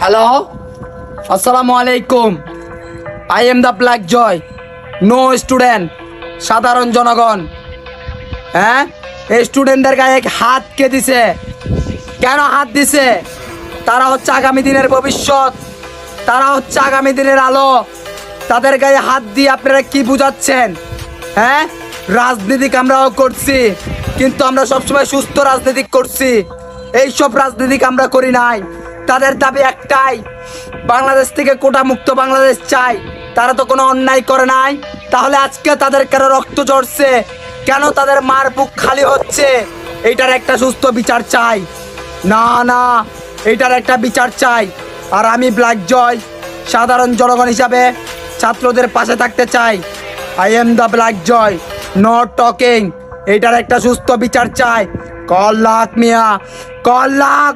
Hello, আসসালামু আলাইকুম। I am the black Joy. No student, সাধারণ জনগণ। হ্যাঁ, এই স্টুডেন্টদের গায়ে হাত কে দিছে? কেন হাত দিছে? তারা হচ্ছে আগামী দিনের ভবিষ্যৎ, তারা হচ্ছে আগামী দিনের আলো। তাদের গায়ে হাত দিয়ে আপনারা কি বুঝাচ্ছেন? হ্যাঁ, রাজনীতি আমরাও করছি, কিন্তু আমরা সবসময় সুস্থ রাজনীতি করছি। এইসব রাজনীতি আমরা করি নাই। তাদের দাবি একটাই, বাংলাদেশ থেকে কোটা মুক্ত বাংলাদেশ চাই। তারা তো কোনো অন্যায় করে নাই, তাহলে আজকে তাদের কেন রক্ত ঝরছে? কেন তাদের মার বুক খালি হচ্ছে? এইটার একটা সুস্থ বিচার চাই। না না, এইটার একটা বিচার চাই। আর আমি ব্ল্যাক জয় সাধারণ জনগণ হিসাবে ছাত্রদের পাশে থাকতে চাই। I am the black Joy, not talking. এইটার একটা সুস্থ বিচার চাই। কল লাখ মিয়া, কল লাখ।